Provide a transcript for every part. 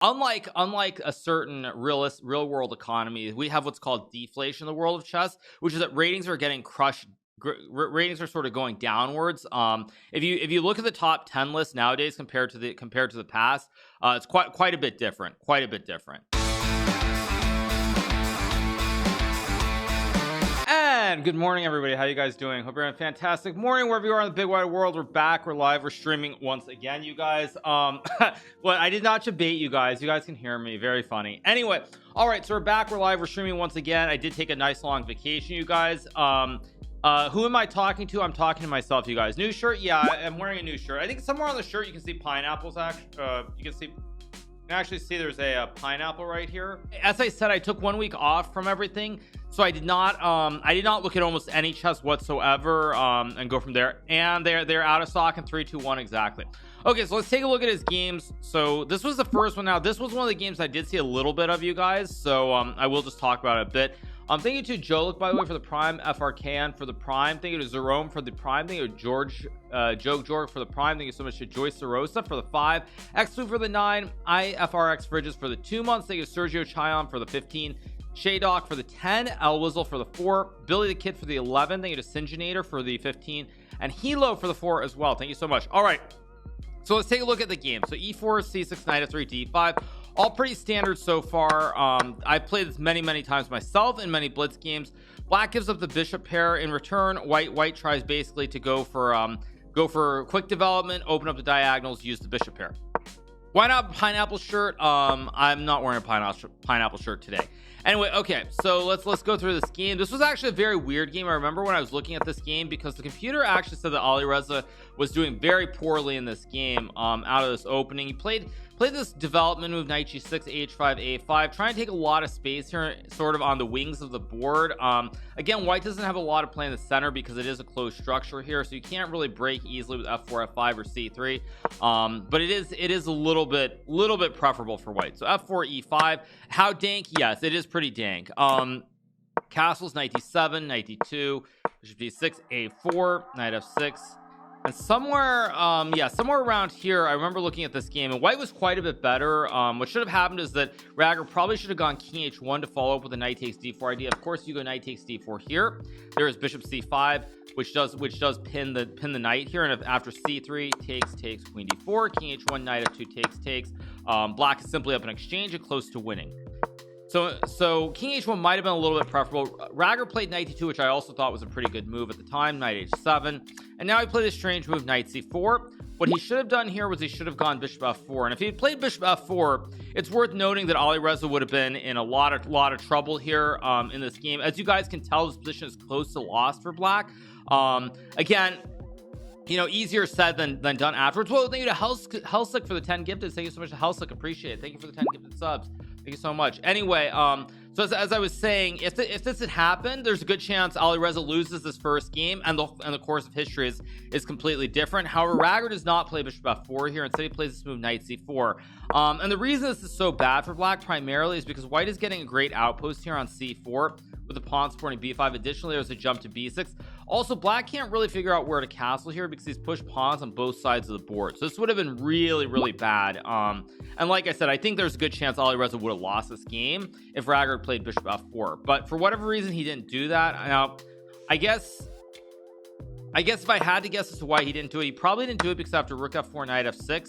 Unlike a certain real world economy, we have what's called deflation in the world of chess, which is that ratings are getting crushed. Ratings are sort of going downwards. If you look at the top 10 list nowadays compared to the past, it's quite a bit different. Quite a bit different. And good morning, everybody. How you guys doing? Hope you're having a fantastic morning wherever you are in the big wide world. We're back. We're live. We're streaming once again, you guys. Well, I did not debate you guys. You guys can hear me. Very funny. Anyway, all right. So we're back. We're live. We're streaming once again. I did take a nice long vacation, you guys. Who am I talking to? I'm talking to myself, you guys. New shirt? Yeah, I'm wearing a new shirt. I think somewhere on the shirt you can see pineapples. You can actually see there's a pineapple right here. As I said, I took 1 week off from everything, so I did not look at almost any chess whatsoever and go from there. And they're out of stock in 3 2 1 exactly. Okay, so let's take a look at his games. So this was the first one. Now this was one of the games I did see a little bit of, you guys, so I will just talk about it a bit. Thank you to Jolik, by the way, for the Prime, FRKN for the Prime. Thank you to Jerome for the Prime. Thank you to George for the Prime. Thank you so much to Joyce Sarosa for the 5, X2 for the 9, IFRX Fridges for the 2 months. Thank you to Sergio Chion for the 15, Shaydoc for the 10, El Wizzle for the 4, Billy the Kid for the 11. Thank you to Singenator for the 15, and Hilo for the 4 as well. Thank you so much. All right, so let's take a look at the game. So E4, C6, Knight F3, D5. All pretty standard so far. I've played this many times myself in many blitz games. Black gives up the bishop pair in return. White tries basically to go for quick development, open up the diagonals, use the bishop pair. Why not pineapple shirt? I'm not wearing a pineapple shirt today. Anyway, okay, so let's go through this game. This was actually a very weird game. I remember when I was looking at this game, because the computer actually said that Alireza was doing very poorly in this game out of this opening. He played this development move, knight g6, h5, a5, trying to take a lot of space here sort of on the wings of the board. Again, white doesn't have a lot of play in the center because it is a closed structure here, so you can't really break easily with f4, f5, or c3. But it is a little bit preferable for white. So f4, e5. How dank? Yes, it is pretty dank. Castles, knight d7, knight d2, bishop d6, a4, knight f6. And somewhere around here, I remember looking at this game, and white was quite a bit better. What should have happened is that Ragger probably should have gone king h1 to follow up with a knight takes d4 idea. Of course, you go knight takes d4 here. There is bishop c5, which does pin the knight here. And if after c3 takes queen d4, king h1, knight f2 takes. Black is simply up an exchange and close to winning. So king h1 might have been a little bit preferable. Ragger played knight d2, which I also thought was a pretty good move at the time, knight h7, and now he played this strange move, knight c4. What he should have done here was he should have gone bishop f4, and if he had played bishop f4, it's worth noting that Alireza would have been in a lot of trouble here in this game. As you guys can tell, this position is close to lost for black. Again, you know, easier said than done afterwards. Well, thank you to Helsik for the 10 gifted. Thank you so much to Helsik, appreciate it. Thank you for the 10 gifted subs. Thank you so much. Anyway, so as I was saying, if this had happened, there's a good chance Alireza loses this first game, and the course of history is completely different. However, Ragger does not play bishop f4 here. Instead, he plays this move, knight c4. And the reason this is so bad for black primarily is because white is getting a great outpost here on c4 with the pawn supporting b5. Additionally, there's a jump to b6. Also, black can't really figure out where to castle here because he's pushed pawns on both sides of the board. So this would have been really bad. And like I said, I think there's a good chance Alireza would have lost this game if Ragger had played bishop f4. But for whatever reason, he didn't do that. Now, I guess if I had to guess as to why he didn't do it, he probably didn't do it because after rook f4, knight f6,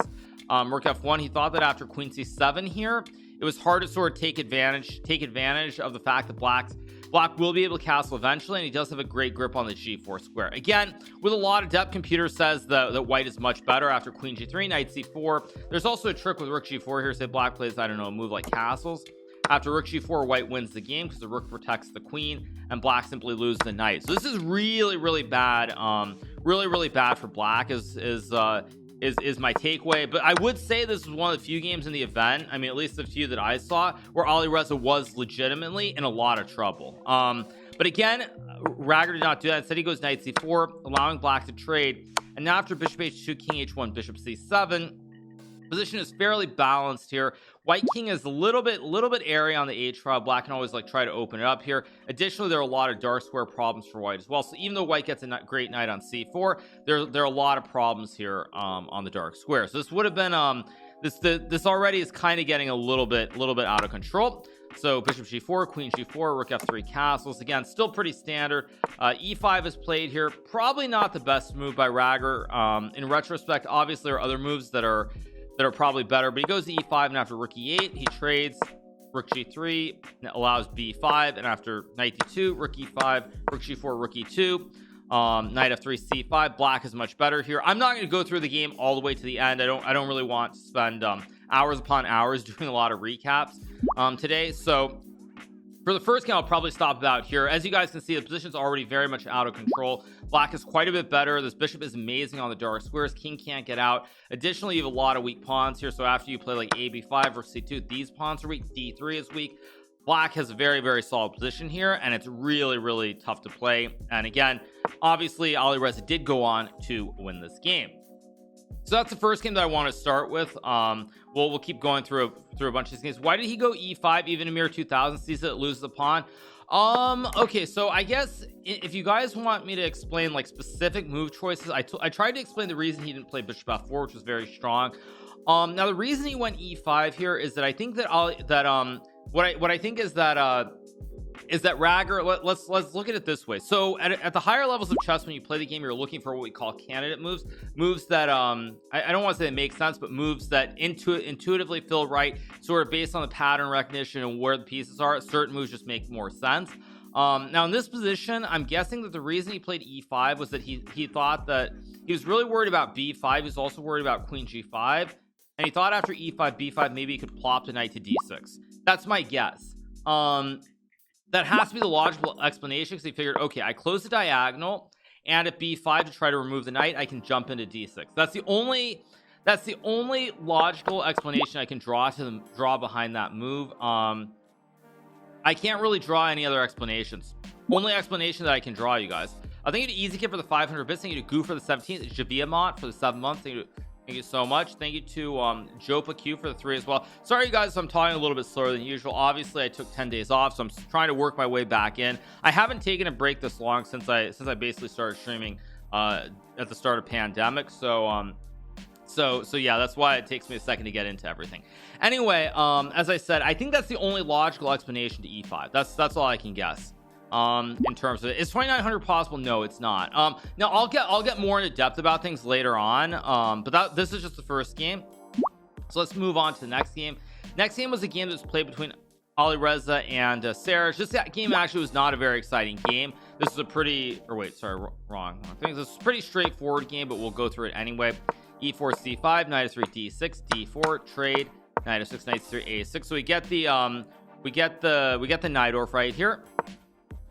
rook f1, he thought that after queen c7 here, it was hard to sort of take advantage of the fact that Black will be able to castle eventually, and he does have a great grip on the g4 square. Again, with a lot of depth, computer says that white is much better after queen g3, knight c4. There's also a trick with rook g4 here. Say black plays, I don't know, a move like castles. After rook g4, white wins the game because the rook protects the queen, and black simply loses the knight. So this is really bad. Really bad for black is my takeaway. But I would say this was one of the few games in the event, I mean at least the few that I saw, where Alireza was legitimately in a lot of trouble. But again, Ragger did not do that. Instead, he goes knight c4, allowing black to trade. And now after bishop h2, king h1, bishop c7, position is fairly balanced here. White king is a little bit airy on the h file. Black can always like try to open it up here. Additionally, there are a lot of dark square problems for white as well. So even though white gets a great knight on c4, there are a lot of problems here on the dark square. So this would have been this already is kind of getting a little bit out of control. So bishop g4, queen g4, rook f3, castles. Again, still pretty standard. E5 is played here. Probably not the best move by Ragger. In retrospect, obviously there are other moves that are probably better, but he goes to e5, and after rook e8 he trades rook g3, allows b5, and after knight d2, rook e5, rook g4, rook e2, knight f3, c5. Black is much better here. I'm not going to go through the game all the way to the end. I don't really want to spend hours upon hours doing a lot of recaps today. So for the first game, I'll probably stop about here. As you guys can see, the position's already very much out of control. Black is quite a bit better. This bishop is amazing on the dark squares. King can't get out. Additionally, you have a lot of weak pawns here. So after you play like a b5 or c2, these pawns are weak. d3 is weak. Black has a very solid position here, and it's really tough to play. And again, obviously Alireza did go on to win this game. So that's the first game that I want to start with. We'll keep going through a bunch of these games. Why did he go e5? Even Amir 2000 sees it, loses the pawn. Okay, so I guess if you guys want me to explain like specific move choices, I tried to explain the reason he didn't play bishop f4, which was very strong. Now the reason he went e5 here is that I think that what I think is that Ragger, let's look at it this way. So at the higher levels of chess, when you play the game, you're looking for what we call candidate moves that I don't want to say they make sense, but moves that intuitively feel right, sort of based on the pattern recognition and where the pieces are. Certain moves just make more sense. Now in this position, I'm guessing that the reason he played e5 was that he thought that he was really worried about b5. He was also worried about queen g5, and he thought after e5 b5 maybe he could plop the knight to d6. That's my guess. That has to be the logical explanation, because he figured, okay, I close the diagonal, and at b5 to try to remove the knight, I can jump into d6. That's the only logical explanation I can draw behind that move. I can't really draw any other explanations. Only explanation that I can draw, you guys. I think you to Easy Kid for the 500 bits. Thank you to Goo for the 17th. Javiamont for the 7 months. Thank you so much. Thank you to Jopa Q for the 3 as well. Sorry you guys if I'm talking a little bit slower than usual. Obviously I took 10 days off, so I'm trying to work my way back in. I haven't taken a break this long since I basically started streaming at the start of pandemic. So yeah, that's why it takes me a second to get into everything. Anyway, as I said, I think that's the only logical explanation to e5. That's all I can guess. In terms of it. Is 2900 possible? No, it's not. Now I'll get more into depth about things later on, but this is just the first game. So let's move on to the next game. Next game was a game that was played between Alireza and Sarah. Just that game actually was not a very exciting game. This is a pretty, or wait, sorry, wrong thing. This is a pretty straightforward game, but we'll go through it anyway. E4 c5, knight f3 d6, d4 trade, knight f6, knight c3 a6. So we get the knight orf right here.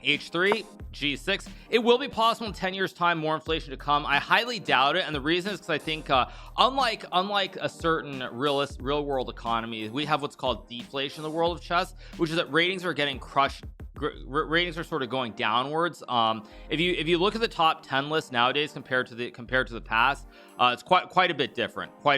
H3 G6. It will be possible in 10 years time, more inflation to come. I highly doubt it, and the reason is because I think unlike a certain real world economy, we have what's called deflation in the world of chess, which is that ratings are getting crushed. Ratings are sort of going downwards. If you look at the top 10 list nowadays compared to the past, it's quite a bit different. So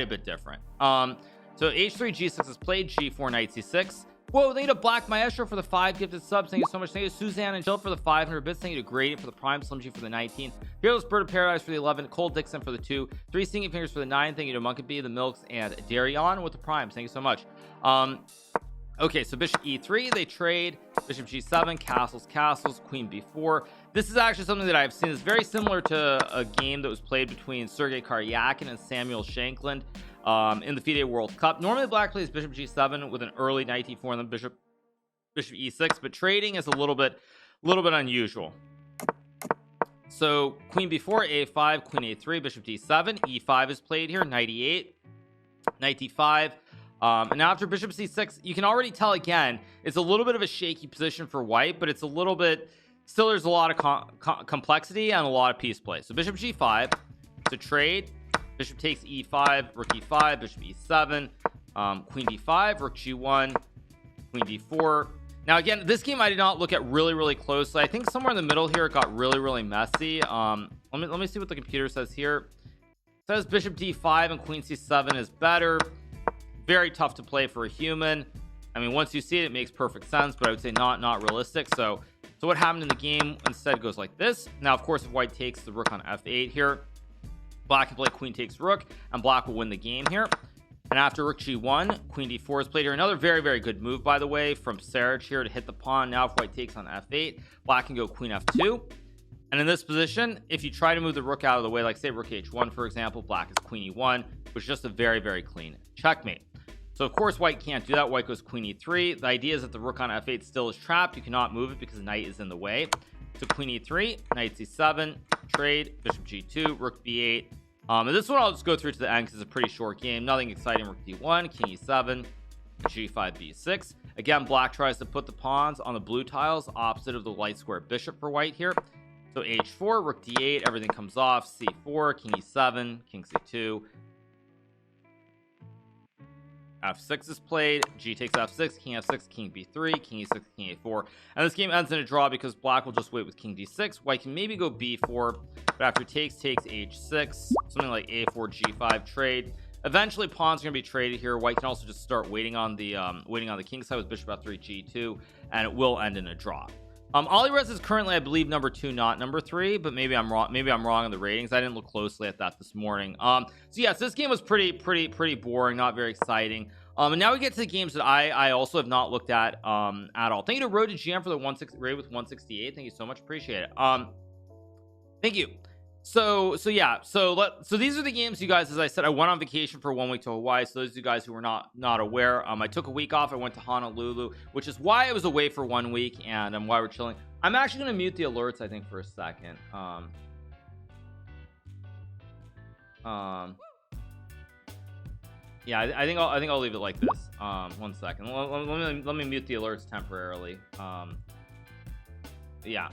H3 G6 is played. G4 knight C6. Whoa, thank you to Black Maestro for the 5 gifted subs. Thank you so much. Thank you to Suzanne and Jill for the 500 bits. Thank you to Gradient for the Prime, Slim G for the 19, Fearless Bird of Paradise for the 11, Cole Dixon for the 2, 3 Singing Fingers for the 9. Thank you to Monkey B, the Milks, and Darion with the Primes. Thank you so much. Okay, so bishop e3, they trade. Bishop g7, castles, queen b4. This is actually something that I've seen is very similar to a game that was played between Sergei Karyakin and Samuel Shankland in the FIDE World Cup. Normally black plays bishop g7 with an early knight e4 and then bishop e6, but trading is a little bit unusual. So queen b4, a5, queen a3, bishop d7, e5 is played here, knight e8, knight d5. And after bishop c6, you can already tell again it's a little bit of a shaky position for white, but it's a little bit still, there's a lot of complexity and a lot of piece play. So bishop g5 to trade, bishop takes e5, rook e5, bishop e7, queen d5, rook g1, queen d4. Now again, this game I did not look at really closely. I think somewhere in the middle here it got really messy. Let me see what the computer says here. It says bishop d5 and queen c7 is better. Very tough to play for a human. I mean, once you see it, it makes perfect sense, but I would say not realistic. So what happened in the game instead goes like this. Now of course if white takes the rook on f8 here, black can play queen takes rook and black will win the game here. And after rook g1, queen d4 is played here. Another very, very good move, by the way, from Sarich here to hit the pawn. Now if white takes on f8, black can go queen f2. And in this position, if you try to move the rook out of the way, like say rook h1, for example, black is queen e1, which is just a very, very clean checkmate. So of course white can't do that. White goes queen e3. The idea is that the rook on f8 still is trapped. You cannot move it because the knight is in the way. So queen e3, knight c7, trade, bishop g2, rook b8. And this one I'll just go through to the end because it's a pretty short game. Nothing exciting. Rook d1, king e7, g5, b6. Again, black tries to put the pawns on the blue tiles opposite of the light square bishop for white here. So h4, rook d8, everything comes off. C4, king e7, king c2. f6 is played. G takes f6, king f6, king b3, king e6, king a4. And this game ends in a draw because black will just wait with king d6. White can maybe go b4, but after takes h6, something like a4, g5 trade. Eventually pawns are going to be traded here. White can also just start waiting on the king side with bishop f3, g2, and it will end in a draw. Alireza is currently, I believe, number 2, not number 3, but maybe I'm wrong. Maybe I'm wrong on the ratings. I didn't look closely at that this morning. So yes, this game was pretty boring, not very exciting. And now we get to the games that I also have not looked at all. Thank you to Road to GM for the raid with 168. Thank you so much, appreciate it. Thank you. So yeah, so these are the games, you guys. As I said, I went on vacation for 1 week to Hawaii. So those of you guys who are not aware, I took a week off. I went to Honolulu, which is why I was away for 1 week, and why we're chilling. I'm actually going to mute the alerts, I think, for a second. Yeah, I think I'll leave it like this. 1 second. Let me mute the alerts temporarily. Yeah.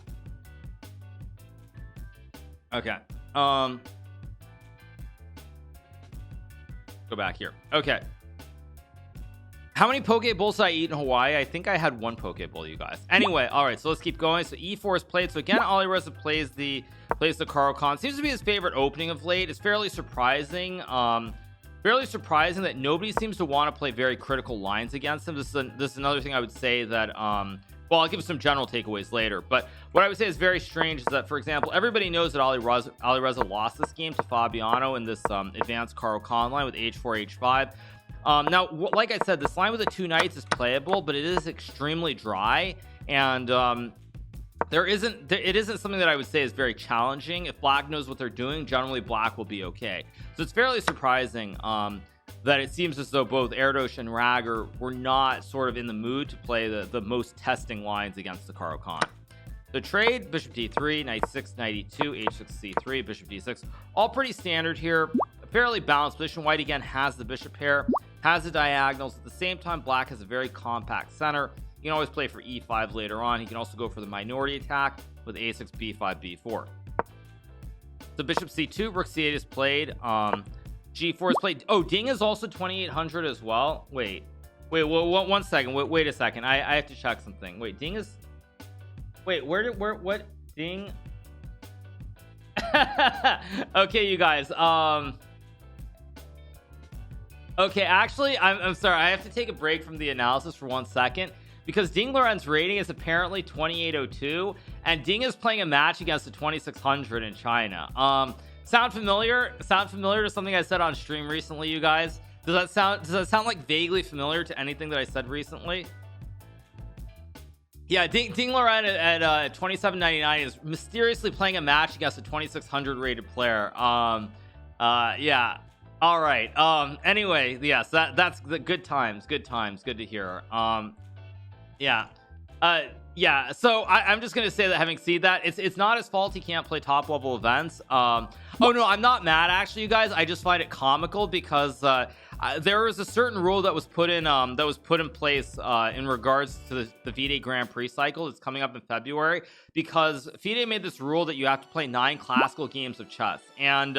Okay. Go back here. Okay. How many poke bowls did I eat in Hawaii? I think I had 1 poke bowl, you guys. Anyway, all right, so let's keep going. So e4 is played. So again, Alireza plays the Hikaru Khan. Seems to be his favorite opening of late. It's fairly surprising. Fairly surprising that nobody seems to want to play very critical lines against him. This is another thing I would say that well, I'll give some general takeaways later, but what I would say is very strange is that, for example, everybody knows that Alireza lost this game to Fabiano in this advanced Hikaru Khan line with h4 h5. Now, like I said, this line with the 2 knights is playable, but it is extremely dry, and it isn't something that I would say is very challenging. If black knows what they're doing, generally black will be okay. So it's fairly surprising that it seems as though both Erdos and Rager were not sort of in the mood to play the most testing lines against the Hikaru Khan. The trade, bishop d3, knight 6, knight e2, h6, c3, bishop d6, all pretty standard here. Fairly balanced position. White again has the bishop pair, has the diagonals. At the same time, black has a very compact center. You can always play for e5 later on. He can also go for the minority attack with a6, b5, b4. So bishop c2, rook c8 is played. G4 is played. Oh, Ding is also 2800 as well. Wait, 1 second. Wait a second. I have to check something. Wait, Ding is. Wait, what? Ding. Okay, you guys. Okay, actually, I'm sorry. I have to take a break from the analysis for 1 second because Ding Loren's rating is apparently 2802, and Ding is playing a match against the 2600 in China. Sound familiar to something I said on stream recently, you guys? Does that sound like vaguely familiar to anything that I said recently? Yeah, Ding Loren at 2799 is mysteriously playing a match against a 2600 rated player. Yeah. All right. Anyway, yes, that's the good times. Good to hear. Yeah. Yeah, so I'm just gonna say that having seen that, it's not his fault he can't play top level events. Oh no, I'm not mad actually, you guys. I just find it comical because there was a certain rule that was put in place in regards to the FIDE Grand Prix cycle that's coming up in February, because FIDE made this rule that you have to play 9 classical games of chess, and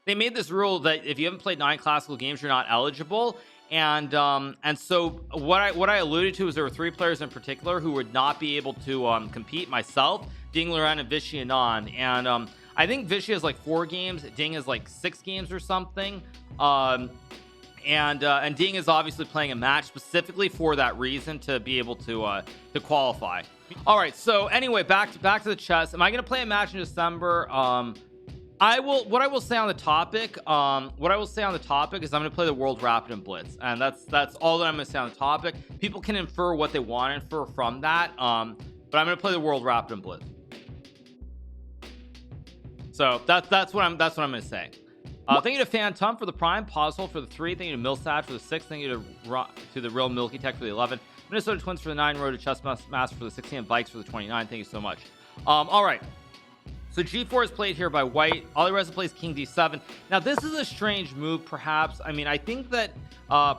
they made this rule that if you haven't played 9 classical games, you're not eligible. And so what I alluded to is there were 3 players in particular who would not be able to compete: myself, Ding Loren, and Vichy Anand. And I think Vichy has like 4 games, Ding has like 6 games or something. And Ding is obviously playing a match specifically for that reason, to be able to qualify. All right, so anyway, back to the chess. Am I gonna play a match in December? what I will say on the topic, is I'm going to play the World Rapid and Blitz, and that's all that I'm going to say on the topic. People can infer what they want to infer from that, but I'm going to play the World Rapid and Blitz. So that's what I'm going to say. Thank you to Phantom for the Prime, Poshole for the 3, thank you to Millsat for the 6, thank you to the Real Milky Tech for the 11, Minnesota Twins for the 9, Road to Chess Master for the 16, and Bikes for the 29. Thank you so much. All right. So G4 is played here by White. Alireza plays King D7. Now this is a strange move, perhaps. I mean, I think that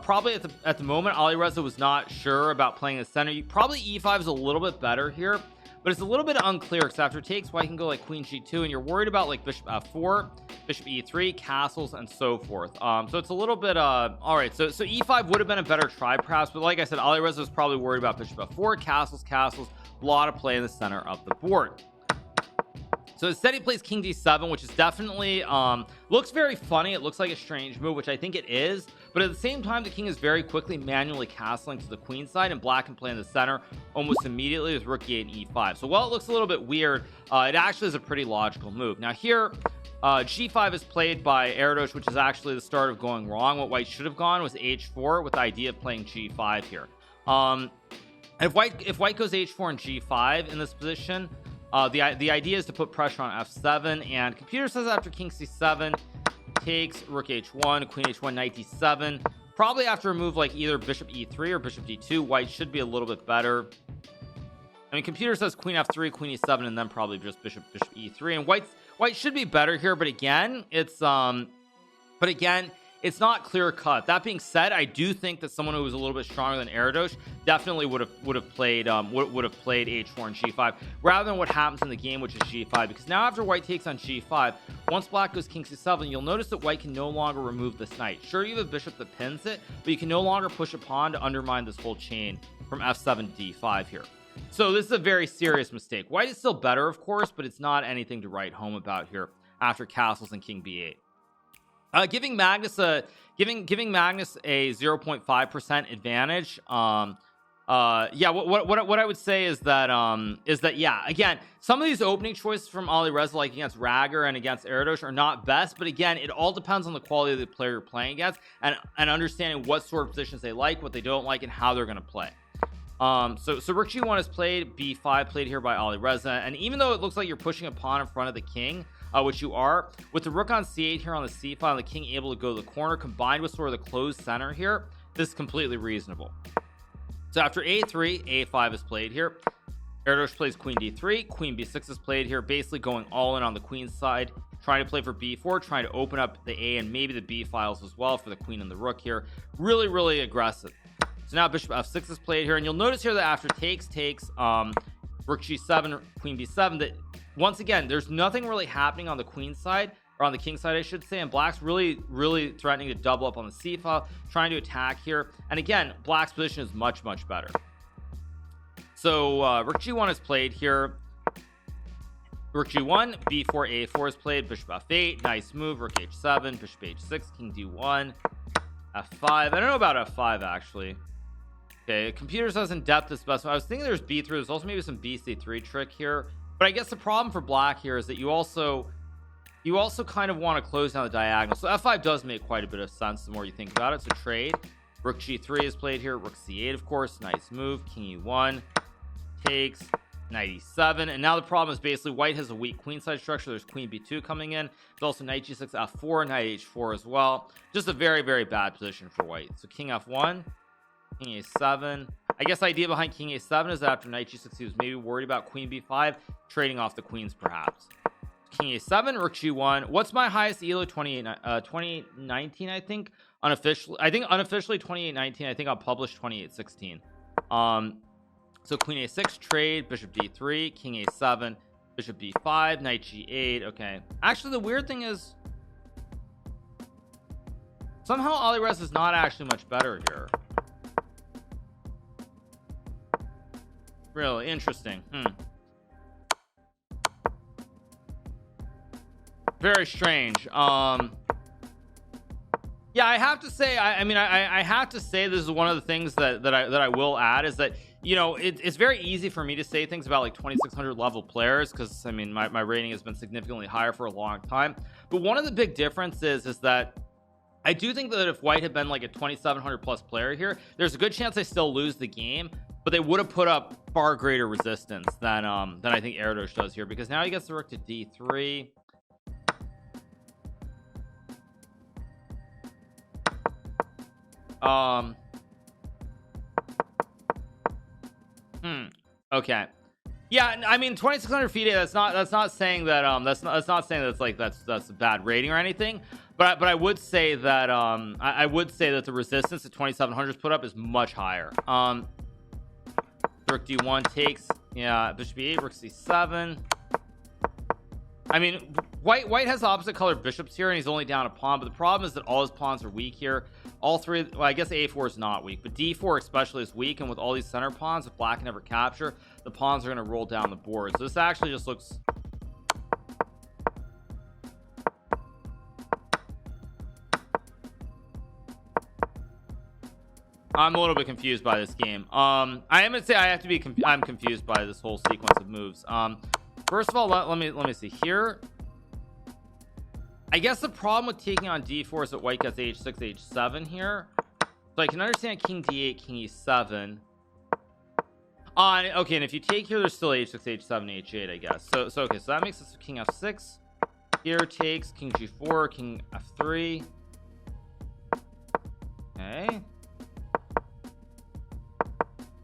probably at the moment Alireza was not sure about playing the center. Probably E5 is a little bit better here, but it's a little bit unclear because after takes, White can go like Queen G2, and you're worried about like Bishop F4, Bishop E3, castles, and so forth. So it's a little bit all right. So E5 would have been a better try, perhaps, but like I said, Alireza was probably worried about Bishop F4, castles, a lot of play in the center of the board. So instead he plays King D7, which is definitely looks very funny. It looks like a strange move, which I think it is, but at the same time the king is very quickly manually castling to the queen side, and black can play in the center almost immediately with rook e8 and e5. So while it looks a little bit weird, it actually is a pretty logical move. Now here G5 is played by Erdos, which is actually the start of going wrong. What White should have gone was H4 with the idea of playing G5 here. If White goes H4 and G5 in this position, the idea is to put pressure on F7, and computer says after King C7 takes rook H1, Queen H1, Knight D7. Probably after a move like either Bishop E3 or Bishop D2, White should be a little bit better. I mean, computer says Queen F3, Queen E7, and then probably just Bishop E3, and White should be better here, but again, it's not clear cut. That being said, I do think that someone who was a little bit stronger than Erdos definitely would have played H4 and G5 rather than what happens in the game, which is G5, because now after White takes on G5, once black goes King C7, you'll notice that White can no longer remove this knight. Sure, you have a bishop that pins it, but you can no longer push a pawn to undermine this whole chain from F7 to D5 here. So this is a very serious mistake. White is still better, of course, but it's not anything to write home about here after castles and King B8. Giving Magnus a 0.5% advantage. Yeah, what I would say is that yeah, again, some of these opening choices from Alireza, like against Ragger and against Erdos, are not best, but again, it all depends on the quality of the player you're playing against, and understanding what sort of positions they like, what they don't like, and how they're going to play. So rook G1 is played, B5 played here by Alireza, and even though it looks like you're pushing a pawn in front of the king, which you are, with the rook on C8 here on the C file, and the king able to go to the corner, combined with sort of the closed center here, this is completely reasonable. So after A3, A5 is played here. Erdos plays Queen D3, Queen B6 is played here, basically going all in on the queen side, trying to play for B4, trying to open up the A and maybe the B files as well for the queen and the rook here. Really aggressive. So now Bishop F6 is played here, and you'll notice here that after takes, rook G7, Queen B7, that once again, there's nothing really happening on the queen side, or on the king side I should say, and black's really threatening to double up on the C file, trying to attack here, and again, black's position is much better. So rook G1 is played here, rook G1, B4, A4 is played, Bishop F8, nice move, rook H7, Bishop H6, King D1, F5. I don't know about F5 actually. Okay, computer says in depth is best. I was thinking there's B3. There's also maybe some BC3 trick here, but I guess the problem for black here is that you also kind of want to close down the diagonal. So F5 does make quite a bit of sense the more you think about it. So trade, rook G3 is played here, rook C8 of course, nice move, King E1 takes, Knight E7, and now the problem is basically White has a weak queenside structure. There's Queen B2 coming in. There's also Knight G6, F4, Knight H4 as well. Just a very bad position for White. So King F1, King A7. I guess the idea behind King A7 is that after Knight G6 he was maybe worried about Queen B5, trading off the queens perhaps. King A7, rook G1. What's my highest elo? 2819 I think. Unofficially 2819. I think I'll publish 2816. So Queen A6 trade, Bishop D3, King A7, Bishop B5, Knight G8. Okay, actually the weird thing is somehow Alireza is not actually much better here. Really interesting. Very strange. Yeah, I have to say, I mean, I have to say this is one of the things that I will add is that, you know, it's very easy for me to say things about like 2600 level players because I mean my rating has been significantly higher for a long time. But one of the big differences is that I do think that if White had been like a 2700 plus player here, there's a good chance they still lose the game, but they would have put up far greater resistance than I think Erdos does here, because now he gets the rook to d3. Okay, yeah, I mean 2600 feet, that's not saying that that's not saying that's like that's a bad rating or anything, but I would say that I would say that the resistance that 2700's put up is much higher. Rook d1 takes, yeah, bishop e8, rook c7. I mean, white has opposite colored bishops here and he's only down a pawn, but the problem is that all his pawns are weak here. All three, well, I guess a4 is not weak, but d4 especially is weak, and with all these center pawns, if black can never capture, the pawns are going to roll down the board. So this actually just looks I'm a little bit confused by this game. I am gonna say I'm confused by this whole sequence of moves. First of all, let me see here. I guess the problem with taking on d4 is that white gets h6 h7 here, so I can understand king d8 king e7 on. Okay, and if you take here, there's still h6 h7 h8, I guess. So okay, so that makes this king f6 here, takes king g4 king f3.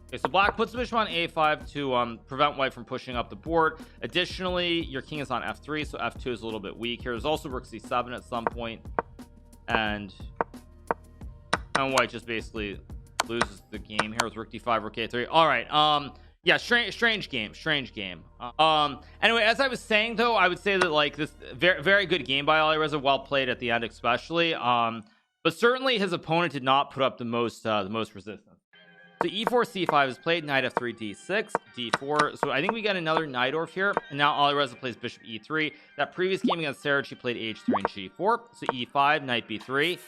Okay, so black puts the bishop on a5 to prevent white from pushing up the board. Additionally, your king is on f3, so f2 is a little bit weak here. There's also rook c7 at some point, and white just basically loses the game here with rook d5 rook a3. All right, yeah, strange game. Anyway, as I was saying though, I would say that like this very good game by Alireza, well played at the end especially, but certainly his opponent did not put up the most resistance. So e4 c5 is played, knight f3 d6 d4. So I think we got another Najdorf here, and now Alireza plays bishop e3. That previous game against Sarah, she played h3 and g4. So e5 knight b3,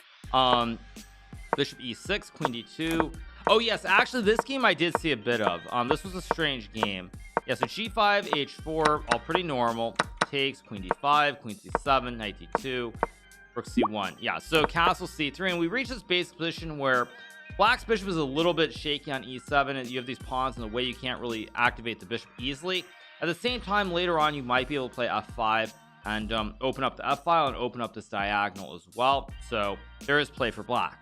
bishop e6 queen d2. Oh yes, actually this game I did see a bit of. This was a strange game. Yeah, so g5 h4, all pretty normal. Takes queen d5 queen c7 knight d2 rook c1. Yeah, so castle c3, and we reach this basic position where black's bishop is a little bit shaky on e7, and you have these pawns in the way you can't really activate the bishop easily. At the same time, later on you might be able to play f5 and open up the f file and open up this diagonal as well. So there is play for black.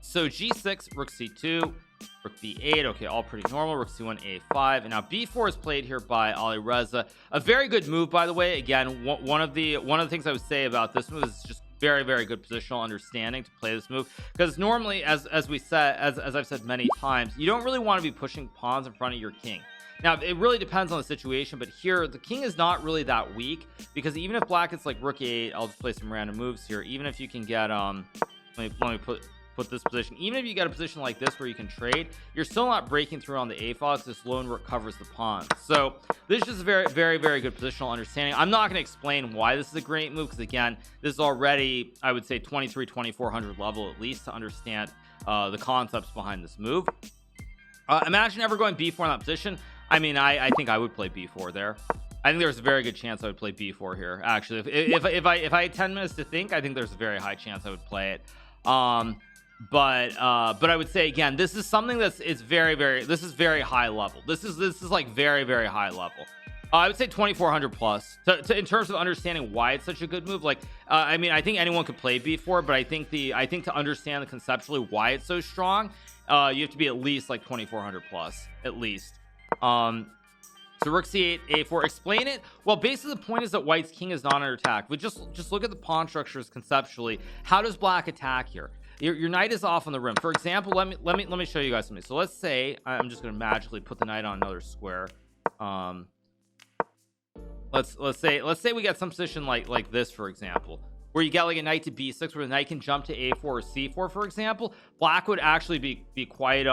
So g6 rook c2 rook b8. Okay, all pretty normal. Rook c1 a5, and now b4 is played here by Alireza. A very good move, by the way. Again, one of the things I would say about this move is just very good positional understanding to play this move, because normally as we said, as I've said many times, you don't really want to be pushing pawns in front of your king. Now it really depends on the situation, but here the king is not really that weak, because even if black gets like rook a8, I'll just play some random moves here. Even if you can get let me put this position, even if you get a position like this where you can trade, you're still not breaking through on the a file, because this lone rook covers the pawn. So this is just a very good positional understanding. I'm not going to explain why this is a great move, because again, this is already, I would say, 2400 level at least to understand the concepts behind this move. Imagine ever going b4 in that position. I mean, I think I would play b4 there. I think there's a very good chance I would play b4 here, actually. If I had 10 minutes to think, I think there's a very high chance I would play it. But I would say again, this is something that's very this is very high level. This is like very high level. I would say 2400 plus in terms of understanding why it's such a good move. Like I mean, I think anyone could play b4, but I think to understand conceptually why it's so strong, you have to be at least like 2400 plus at least. So rook c8 a4, explain it. Well, basically the point is that white's king is not under attack. We just look at the pawn structures conceptually. How does black attack here? Your knight is off on the rim. For example, let me show you guys something. So let's say I'm just going to magically put the knight on another square. Let's say we get some position like this, for example, where you get like a knight to b6 where the knight can jump to a4 or c4, for example. Black would actually be quite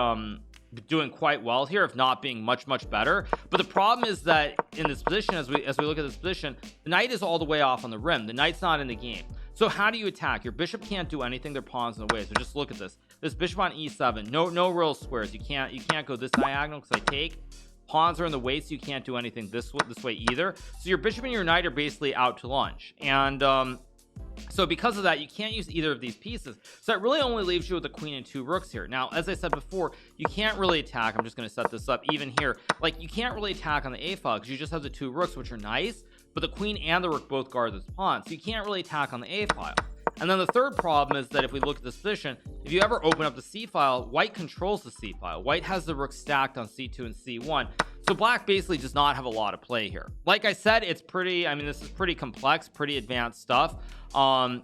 doing quite well here, if not being much better. But the problem is that in this position, as we look at this position, the knight is all the way off on the rim. The knight's not in the game. So how do you attack? Your bishop can't do anything, their pawns in the way. So just look at this bishop on e7, no real squares. You can't go this diagonal because I take. Pawns are in the way, so you can't do anything this way either. So your bishop and your knight are basically out to lunch, and so because of that, you can't use either of these pieces. So it really only leaves you with a queen and 2 rooks here. Now, as I said before, you can't really attack. I'm just going to set this up even here. Like, you can't really attack on the a file because you just have the 2 rooks, which are nice, but the queen and the rook both guard this pawn, so you can't really attack on the a file. And then the third problem is that if we look at this position, if you ever open up the c file, white controls the c file. White has the rook stacked on c2 and c1, so black basically does not have a lot of play here. Like I said, it's pretty, I mean, this is pretty complex, pretty advanced stuff. I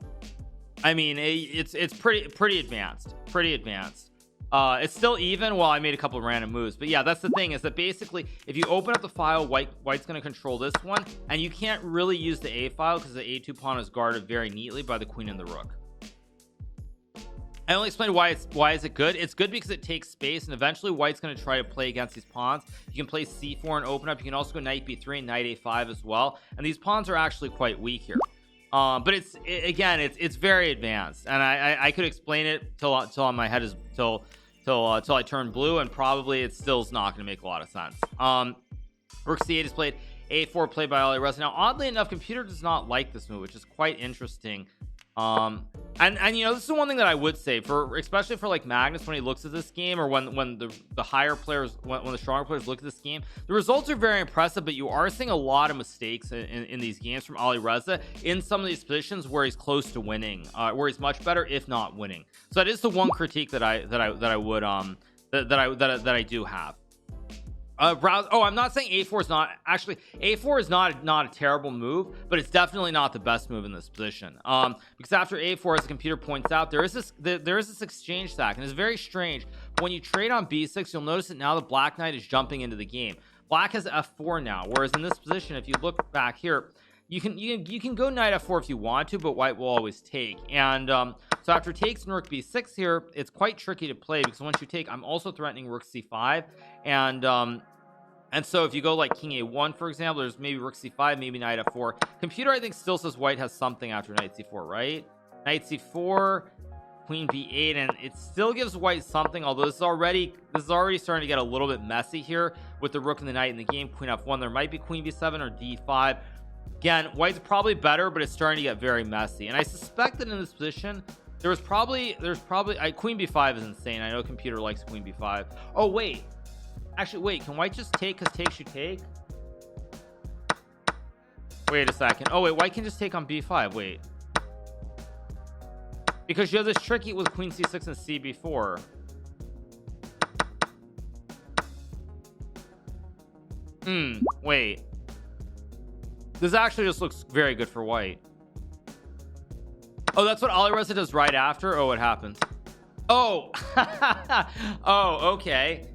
mean, it's pretty advanced. It's still even. Well, I made a couple of random moves, but yeah, that's the thing, is that basically if you open up the file, white's going to control this one, and you can't really use the a file because the a2 pawn is guarded very neatly by the queen and the rook. I only explained why is it good. It's good because it takes space, and eventually white's going to try to play against these pawns. You can play c4 and open up. You can also go knight b3 and knight a5 as well, and these pawns are actually quite weak here. But it's very advanced, and I could explain it till on my head is till I turn blue, and probably it still is not going to make a lot of sense. Rook c8 is played, a4 played by Alireza. Now, oddly enough, computer does not like this move, which is quite interesting. And you know, this is one thing that I would say, for especially for like Magnus, when he looks at this game, or when the higher players, when the stronger players look at this game, the results are very impressive, but you are seeing a lot of mistakes in these games from Alireza in some of these positions where he's close to winning, where he's much better if not winning. So that is the one critique that I do have. I'm not saying a4 is not, actually a4 is not a terrible move, but it's definitely not the best move in this position, because after a4, as the computer points out, there is this exchange stack, and it's very strange. When you trade on b6, you'll notice that now the black knight is jumping into the game. Black has f4 now, whereas in this position, if you look back here, you can go knight f4 if you want to, but white will always take. And so after takes and rook b6 here, it's quite tricky to play, because once you take, I'm also threatening rook c5, and so if you go like king a1, for example, there's maybe rook c5, maybe knight f4. Computer, I think, still says white has something after knight c4, right? Knight c4, queen b8, and it still gives white something, although this is already starting to get a little bit messy here with the rook and the knight in the game. Queen f1, there might be queen b7 or d5. Again, white's probably better, but it's starting to get very messy, and I suspect that in this position there's probably queen b5 is insane. I know computer likes queen b5. Oh wait, actually wait, can white just take, because take should take? Wait a second. Oh wait, white can just take on b5. Wait, because you have this tricky with queen c6 and cb4. Wait, this actually just looks very good for white. Oh, that's what Alireza does right after. Oh, what happens? Oh oh, okay.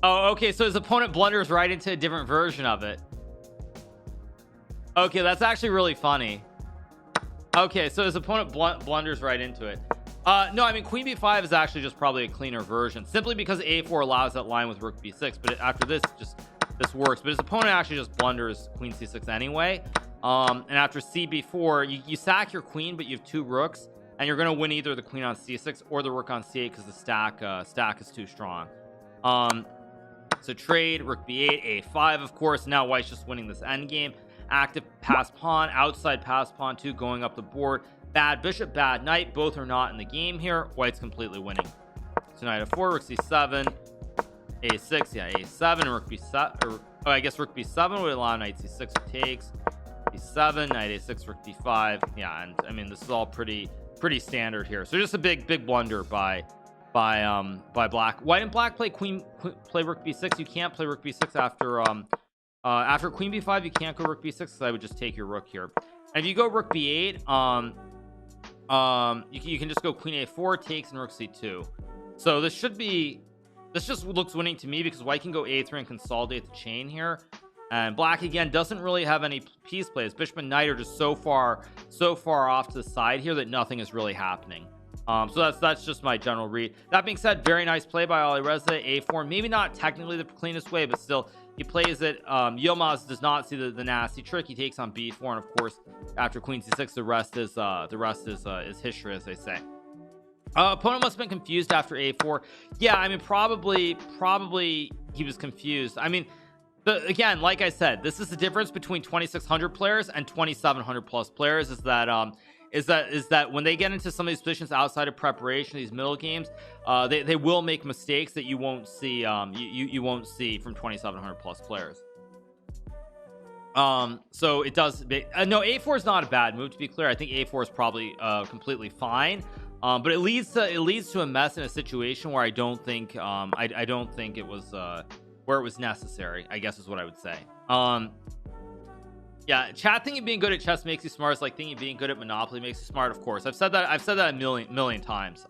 Oh, okay, so his opponent blunders right into a different version of it. Okay, that's actually really funny. Okay, so his opponent blunders right into it. No, I mean, queen b5 is actually just probably a cleaner version, simply because a4 allows that line with rook b6, but after this, this works. But his opponent actually just blunders queen c6 anyway. And after cb4, you sack your queen, but you have 2 rooks, and you're going to win either the queen on c6 or the rook on c8, because the stack is too strong. So trade, rook b8, a5, of course. Now white's just winning this endgame. Active pass pawn, outside pass pawn 2 going up the board. Bad bishop, bad knight, both are not in the game here. White's completely winning. So knight f4, rook c7, a6, yeah, a7, rook b7, or oh, I guess rook b7 would allow knight c6 takes, b7, knight a6, rook d5. Yeah, and I mean, this is all pretty standard here. So just a big blunder by black. White and black play play rook b6. You can't play rook b6 after queen b5. You can't go rook b6, because I would just take your rook here. And if you go rook b8, you can just go queen a4 takes and rook c2. So this just looks winning to me, because white can go a3 and consolidate the chain here, and black again doesn't really have any piece plays. Bishop and knight are just so far off to the side here that nothing is really happening. So that's just my general read. That being said, very nice play by Alireza. A4, maybe not technically the cleanest way, but still he plays it. Yilmaz does not see the nasty trick. He takes on B4, and of course after queen c6 the rest is history, as they say. Opponent must have been confused after A4. Yeah, I mean probably he was confused. I mean, again, like I said, this is the difference between 2600 players and 2700 plus players, is that when they get into some of these positions outside of preparation, these middle games, they will make mistakes that you won't see you won't see from 2700 plus players. So it does no, A4 is not a bad move, to be clear. I think A4 is probably completely fine, but it leads to a mess in a situation where I don't think I don't think it was where it was necessary, I guess is what I would say. Yeah, chat thinking being good at chess makes you smart. It's like thinking being good at Monopoly makes you smart. Of course, I've said that a million times.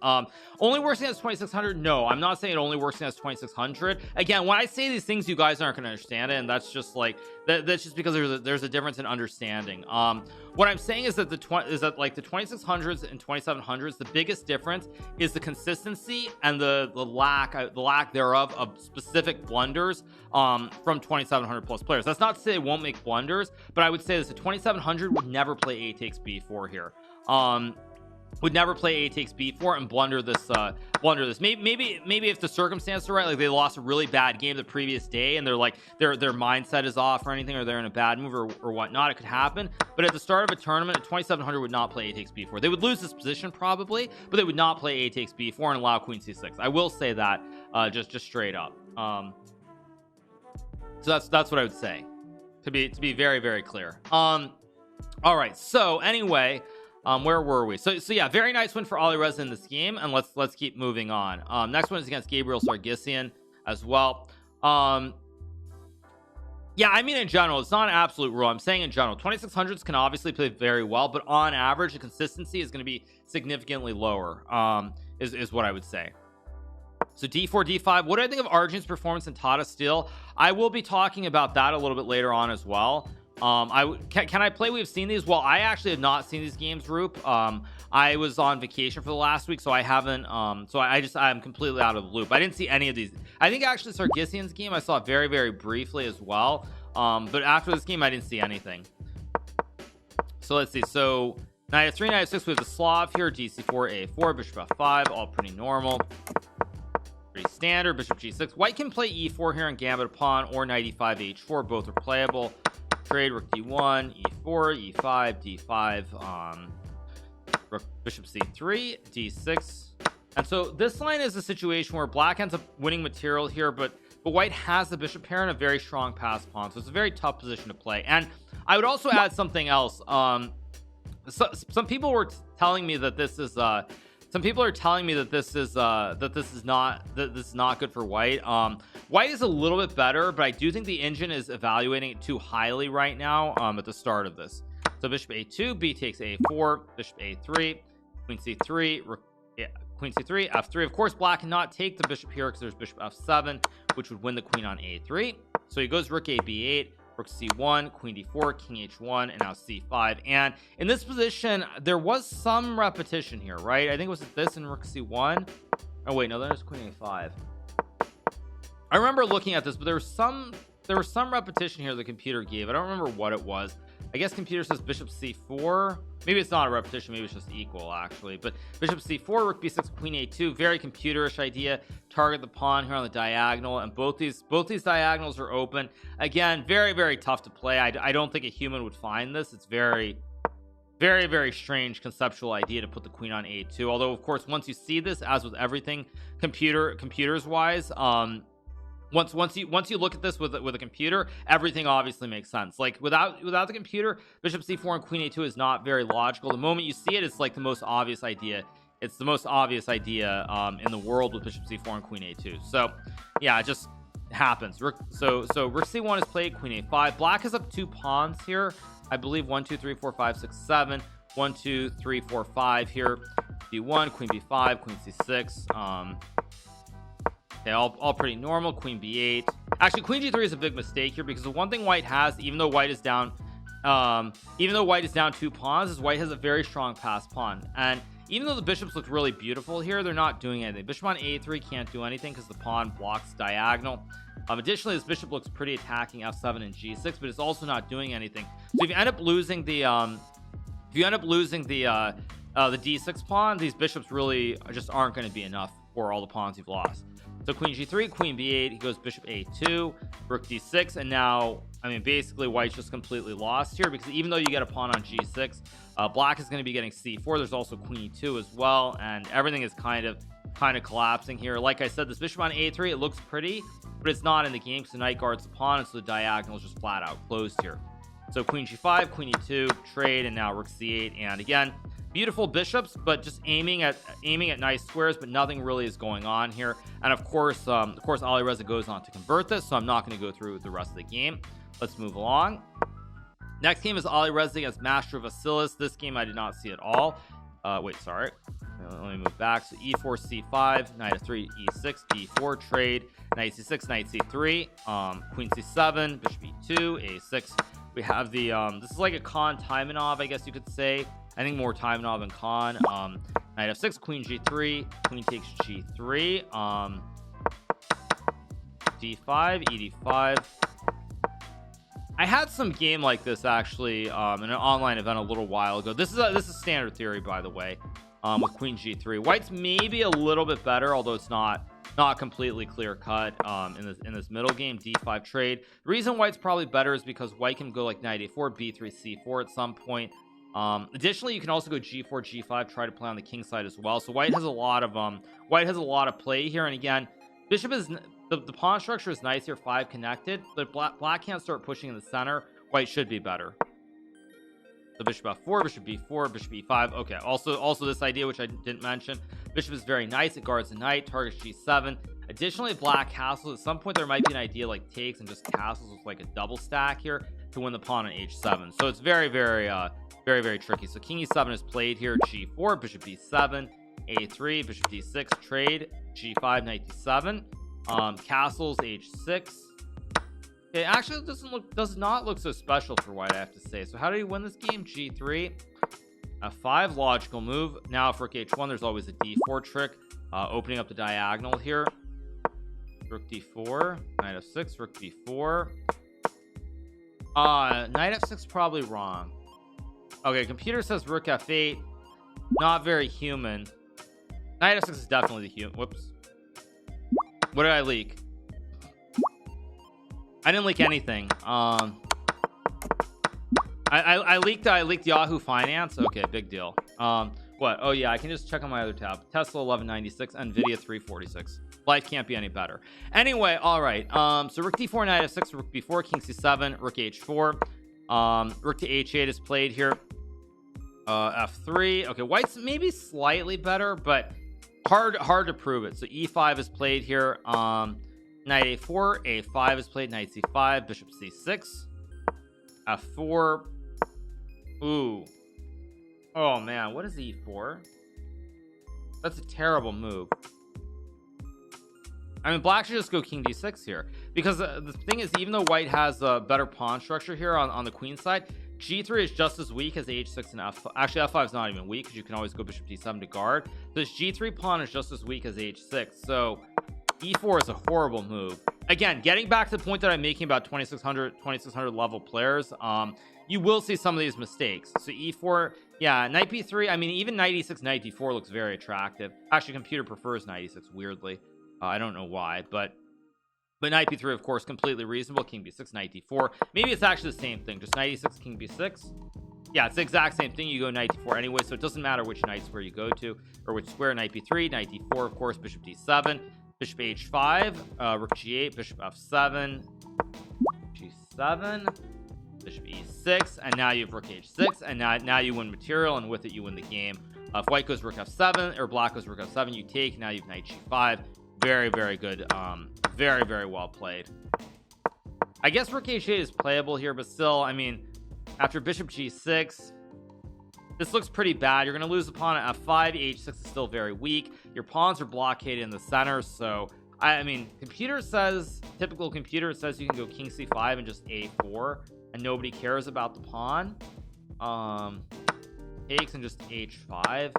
Only works against 2600. No, I'm not saying it only works against 2600. Again, when I say these things, you guys aren't going to understand it, and that's just like that's just because there's a difference in understanding. What I'm saying is that the 2600s and 2700s, the biggest difference is the consistency and the lack thereof of specific blunders from 2700 plus players. That's not to say they won't make blunders, but I would say this: the 2700 would never play A takes B4 here. Would never play A takes B4 and blunder this. Maybe if the circumstances are right, like they lost a really bad game the previous day and they're like their mindset is off or anything, or they're in a bad move or whatnot, it could happen. But at the start of a tournament, a 2700 would not play A takes B4. They would lose this position probably, but they would not play A takes B4 and allow queen C6. I will say that just straight up. So that's what I would say, to be very, very clear. All right, so anyway, where were we? So yeah, very nice win for Alireza in this game, and let's keep moving on. Next one is against Gabriel Sargsyan as well. Yeah, I mean in general, it's not an absolute rule. I'm saying in general, 2600s can obviously play very well, but on average the consistency is going to be significantly lower, is what I would say. So d4 d5, what do I think of Arjun's performance in Tata Steel? I will be talking about that a little bit later on as well. Can I play? We've seen these. Well, I actually have not seen these games, Roop. I was on vacation for the last week, so I haven't so I'm completely out of the loop. I didn't see any of these. I think actually Sargsyan's game I saw very, very briefly as well, but after this game I didn't see anything. So let's see. So knight f3, knight f6, we have the Slav here, dc4, a4, bishop f5, all pretty normal, pretty standard. Bishop g6, white can play e4 here and gambit a pawn, or knight e5, h4, both are playable. Trade, rook d1, e4, e5, d5, rook, bishop c3, d6. And so this line is a situation where black ends up winning material here, but white has the bishop pair and a very strong pass pawn, so it's a very tough position to play. And I would also add something else. Some people were telling me that this is some people are telling me that this is not good for white. White is a little bit better, but I do think the engine is evaluating it too highly right now at the start of this. So bishop a2, b takes a4, bishop a3, queen c3, queen c3, f3. Of course, black cannot take the bishop here because there's bishop f7, which would win the queen on a3. So he goes rook a b8, rook c1, queen d4, king h1, and now c5. And in this position there was some repetition here, right? I think it was this and rook c1. Oh wait, no, that was queen a5. I remember looking at this, but there was some repetition here the computer gave. I don't remember what it was. I guess computer says bishop c4. Maybe it's not a repetition, maybe it's just equal actually. But bishop c4, rook b6, queen a2, very computerish idea. Target the pawn here on the diagonal, and both these diagonals are open. Again, very, very tough to play. I don't think a human would find this. It's very, very, very strange conceptual idea to put the queen on a2. Although of course once you see this, as with everything computers wise, once you look at this with a computer, everything obviously makes sense. Like without the computer, bishop c4 and queen a2 is not very logical. The moment you see it, it's like the most obvious idea. It's the most obvious idea in the world with bishop c4 and queen a2. So yeah, it just happens. So rook c1 is played, queen a5. Black has up 2 pawns here, I believe. 1 2 3 4 5 6 7. 1 2 3 4 5 here. d1, queen b5, queen c6. Okay, all pretty normal. Queen b8. Actually, queen g3 is a big mistake here, because the one thing white has, even though white is down 2 pawns, is white has a very strong pass pawn. And even though the bishops look really beautiful here, they're not doing anything. Bishop on a3 can't do anything because the pawn blocks diagonal. Additionally, this bishop looks pretty attacking f7 and g6, but it's also not doing anything. So if you end up losing the d6 pawn, these bishops really just aren't going to be enough for all the pawns you've lost. So queen g3, queen b8, he goes bishop a2, rook d6, and now, I mean, basically white's just completely lost here, because even though you get a pawn on g6, black is going to be getting c4. There's also queen e2 as well, and everything is kind of collapsing here. Like I said, this bishop on a3, it looks pretty, but it's not in the game because the knight guards the pawn, and so the diagonal is just flat out closed here. So queen g5, queen e2, trade, and now rook c8, and again, beautiful bishops, but just aiming at nice squares, but nothing really is going on here. And of course Alireza goes on to convert this, so I'm not going to go through the rest of the game. Let's move along. Next game is Alireza against Master Vasilis. This game I did not see at all. Wait, sorry. Let me move back. So e4, c5, knight f3, e6, d4, trade, knight c6, knight c3, queen c7, bishop e2, a6. We have the this is like a Khan Taimanov, I guess you could say. I think more Taimanov and Khan. Knight f6, queen g3, queen takes g3, d5, ed5. I had some game like this actually in an online event a little while ago. This is standard theory, by the way, with queen g3. White's maybe a little bit better, although it's not completely clear cut in this middle game. d5 trade. The reason white's probably better is because white can go like knight a4, b3, c4 at some point. Additionally, you can also go g4, g5, try to play on the king side as well. So white has a lot of play here. And again, bishop is the pawn structure is nice here, 5 connected, but black can't start pushing in the center. White should be better. So bishop f4, bishop b4, bishop e5. Okay, also this idea, which I didn't mention, bishop is very nice. It guards the knight, targets g7. Additionally, black castles. At some point there might be an idea like takes and just castles with like a double stack here to win the pawn on h7. So it's very tricky. So king e7 is played here, g4, bishop b7, a3, bishop d6, trade, g5, knight d7, castles, h6. Okay, actually it does not look so special for white, I have to say. So how did he win this game? g3, f5, logical move. Now for rook h1, there's always a d4 trick, opening up the diagonal here. Rook d4, knight f6, rook b4. Knight f6 probably wrong. Okay, computer says rook f8, not very human. Knight f6 is definitely the human. Whoops, what did I leak? I didn't leak anything. I leaked Yahoo Finance. Okay, big deal. What? Oh yeah, I can just check on my other tab. Tesla 1196, Nvidia 346. Life can't be any better. Anyway, all right. So rook d4, knight f6, rook b4, king c7, rook h4. Rook to h8 is played here. F3. Okay, white's maybe slightly better, but hard to prove it. So e5 is played here. Knight a4, a5 is played, knight c5, bishop c6, f4. Ooh. Oh man, what is e4? That's a terrible move. I mean, black should just go king d6 here, because the thing is, even though white has a better pawn structure here on the queen side, g3 is just as weak as h6 and f5. Actually, f5 is not even weak because you can always go bishop d7 to guard. This g3 pawn is just as weak as h6. So e4 is a horrible move. Again, getting back to the point that I'm making about 2600 level players, you will see some of these mistakes. So e4, yeah, knight b3. I mean, even knight e6, knight d4 looks very attractive. Actually, computer prefers knight e6, weirdly. I don't know why, but knight b3, of course, completely reasonable. King b6, knight d4. Maybe it's actually the same thing, just knight e6, king b6. Yeah, it's the exact same thing. You go knight d4 anyway, so it doesn't matter which knight square you go to, or which square. Knight b3, knight d4, of course, bishop d7, bishop h5, rook g8, bishop f7, g7, bishop e6, and now you have rook h6, and now you win material, and with it you win the game. If white goes rook f7 or black goes rook f7, you take. Now you have knight g5. Very good. Very well played. I guess rook h8 is playable here, but still, I mean, after bishop g6, this looks pretty bad. You're going to lose the pawn at f5. h6 is still very weak. Your pawns are blockaded in the center. So, I mean, typical computer says you can go king c5 and just a4, and nobody cares about the pawn. Takes and just h5.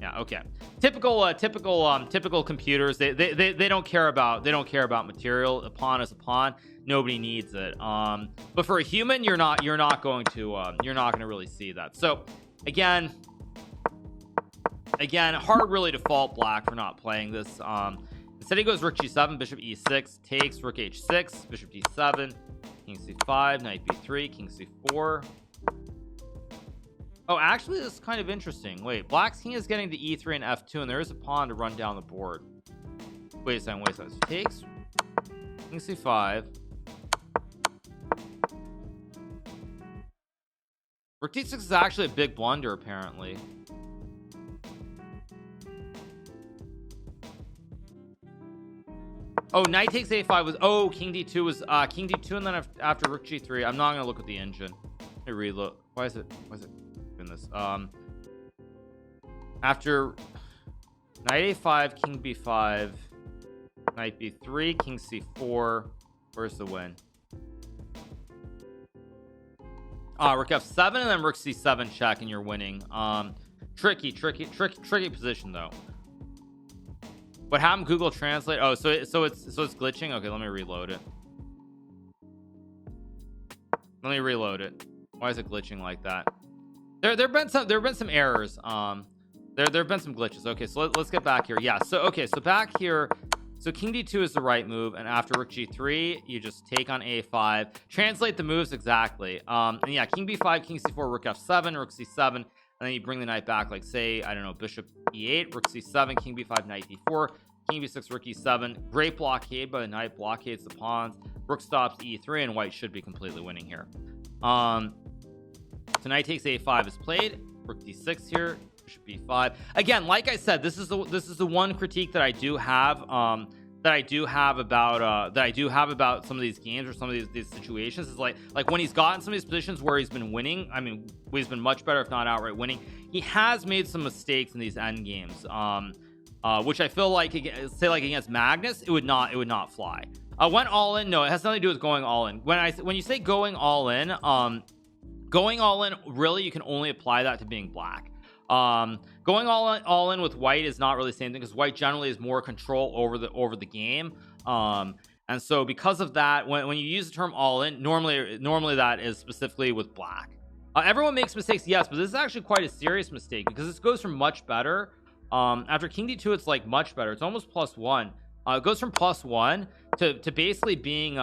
Yeah, okay. Typical computers. They don't care about material. A pawn is a pawn. Nobody needs it. But for a human, you're not going to really see that. So again, hard really to fault black for not playing this. Instead he goes rook g7, bishop e6, takes, rook h6, bishop d7, king c5, knight b3, king c4. Oh, actually, this is kind of interesting. Wait, black's king is getting to e3 and f2, and there is a pawn to run down the board. Wait a second. So takes, king c5. Rook d6 is actually a big blunder, apparently. Oh, knight takes a5 was, oh, king d2 was, king d2, and then after rook g3. I'm not going to look at the engine. Let me reload. Why is it doing this? After knight a5, king b5, knight b3, king c4. Where's the win? Rook f7 and then rook c7 check, and you're winning. Tricky position though. What happened? Google Translate. Oh, so it's glitching. Okay, let me reload it. Why is it glitching like that? There've been some errors. There've been some glitches. Okay, so let's get back here. Yeah, so okay, so back here, so king d2 is the right move, and after rook g3 you just take on a5. Translate the moves exactly. And yeah, king b5, king c4, rook f7, rook c7, and then you bring the knight back, like say, I don't know, bishop e8, rook c7, king b5, knight d4, king b6, rook e7. Great blockade by the knight, blockades the pawns. Rook stops e3, and white should be completely winning here. So knight takes a5 is played. Rook d6 here. Bishop b5. Again, like I said, this is the one critique that I do have. About some of these games or some of these situations is like when he's gotten some of these positions where he's been winning. I mean, he's been much better, if not outright winning. He has made some mistakes in these end games, which I feel like, say like against Magnus, it would not fly. Went all in. No, it has nothing to do with going all in. When you say going all in, really you can only apply that to being black. Going all in with white is not really the same thing, because white generally has more control over the game. And so because of that, when you use the term all in, normally that is specifically with black. Everyone makes mistakes, yes, but this is actually quite a serious mistake, because this goes from much better. After king d2, it's like much better. It's almost +1. It goes from +1 to basically being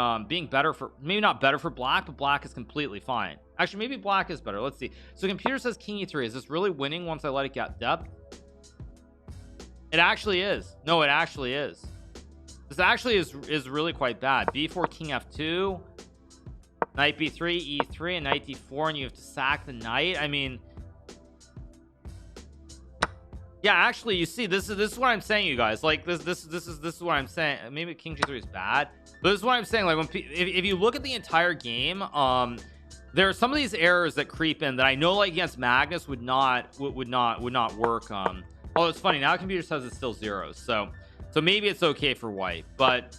better for, maybe not better for black, but black is completely fine. Actually, maybe black is better. Let's see. So computer says king e3. Is this really winning once I let it get depth? It actually is. No, it actually is. This actually is really quite bad. b4, king f2, knight b3, e3, and knight d4, and you have to sack the knight. I mean, yeah, actually, you see, this is what I'm saying, you guys. Like this is what I'm saying. Maybe king g3 is bad, but this is what I'm saying. Like if you look at the entire game, there are some of these errors that creep in that I know, like against Magnus, would not work. Oh, it's funny, now computer says it's still zeros, so maybe it's okay for white, but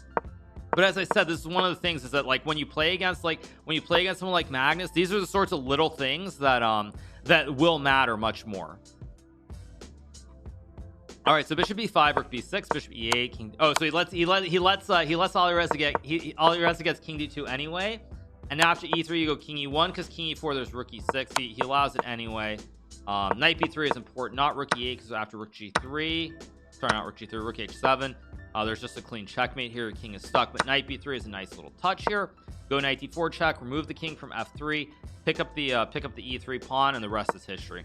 as I said, this is one of the things, is that like when you play against someone like Magnus, these are the sorts of little things that will matter much more. All right, so bishop b5, rook b6, bishop e8, king. Oh, so he lets Alireza get, Alireza gets king d2 anyway, and now after e3 you go king e1, because king e4 there's rook e6. He allows it anyway. Knight b3 is important, not rook e8, because after rook g3, sorry, not rook g3, rook h7, there's just a clean checkmate here. King is stuck, but knight b3 is a nice little touch here. Go knight d4 check, remove the king from f3, pick up the e3 pawn, and the rest is history.